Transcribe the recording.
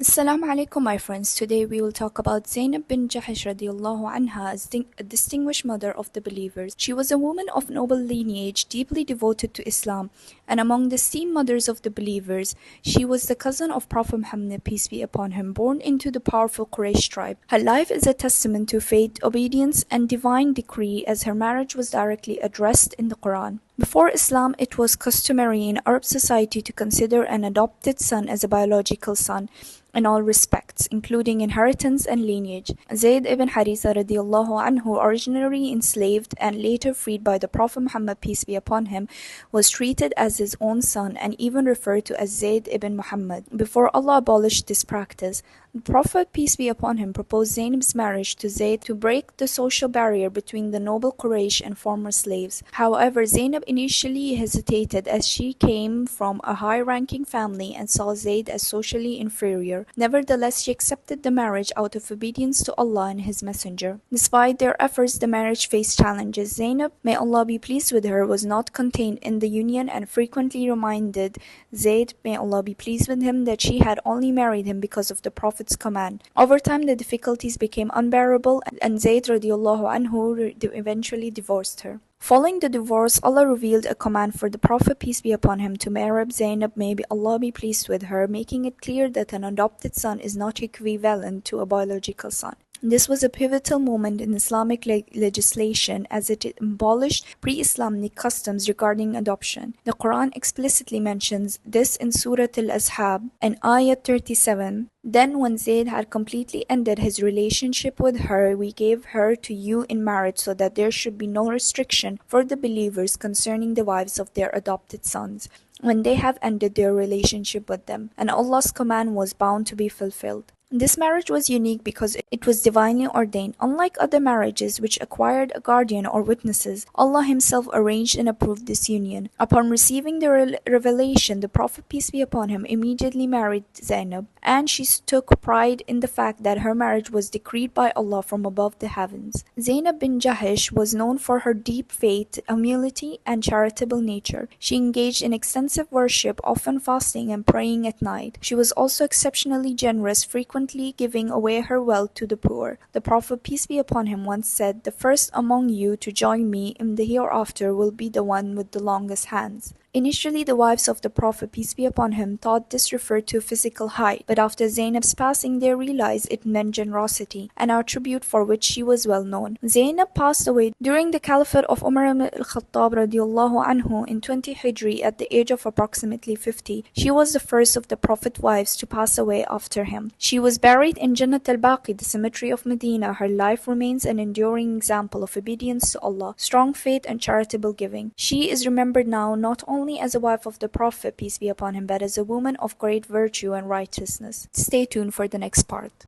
Assalamu alaikum, my friends. Today we will talk about Zaynab bint Jahsh radiallahu anha, a distinguished mother of the believers. She was a woman of noble lineage, deeply devoted to Islam, and among the esteemed mothers of the believers. She was the cousin of Prophet Muhammad, peace be upon him, born into the powerful Quraysh tribe. Her life is a testament to faith, obedience, and divine decree, as her marriage was directly addressed in the Quran. Before Islam, it was customary in Arab society to consider an adopted son as a biological son in all respects, including inheritance and lineage. Zayd ibn Harithah radiallahu anhu, originally enslaved and later freed by the Prophet Muhammad, peace be upon him, was treated as his own son and even referred to as Zayd ibn Muhammad. Before Allah abolished this practice, the Prophet, peace be upon him, proposed Zaynab's marriage to Zayd to break the social barrier between the noble Quraysh and former slaves. However, Zaynab initially hesitated as she came from a high-ranking family and saw Zayd as socially inferior. Nevertheless, she accepted the marriage out of obedience to Allah and His Messenger. Despite their efforts, the marriage faced challenges. Zaynab, may Allah be pleased with her, was not contained in the union and frequently reminded Zayd, may Allah be pleased with him, that she had only married him because of the Prophet's command. Over time, the difficulties became unbearable and Zayd radiallahu anhu eventually divorced her. Following the divorce, Allah revealed a command for the Prophet, peace be upon him, to marry Zaynab, may Allah be pleased with her, making it clear that an adopted son is not equivalent to a biological son. This was a pivotal moment in Islamic legislation as it abolished pre-Islamic customs regarding adoption. The Quran explicitly mentions this in Surah Al-Ahzab and Ayat 37. Then when Zayd had completely ended his relationship with her, we gave her to you in marriage so that there should be no restriction for the believers concerning the wives of their adopted sons when they have ended their relationship with them, and Allah's command was bound to be fulfilled. This marriage was unique because it was divinely ordained. Unlike other marriages which acquired a guardian or witnesses, Allah Himself arranged and approved this union. Upon receiving the revelation, the Prophet, peace be upon him, immediately married Zaynab, and she took pride in the fact that her marriage was decreed by Allah from above the heavens. Zaynab bint Jahsh was known for her deep faith, humility, and charitable nature. She engaged in extensive worship, often fasting and praying at night. She was also exceptionally generous, frequently giving away her wealth to the poor. The Prophet, peace be upon him, once said, "The first among you to join me in the hereafter will be the one with the longest hands." Initially, the wives of the Prophet, peace be upon him, thought this referred to physical height, but after Zaynab's passing, they realized it meant generosity, an attribute for which she was well known. Zaynab passed away during the caliphate of Umar al-Khattab radiallahu anhu in 20 Hijri at the age of approximately 50. She was the first of the Prophet's wives to pass away after him. She was buried in Jannat al-Baqi, the cemetery of Medina. Her life remains an enduring example of obedience to Allah, strong faith, and charitable giving. She is remembered now not only as a wife of the Prophet, peace be upon him, but as a woman of great virtue and righteousness. Stay tuned for the next part.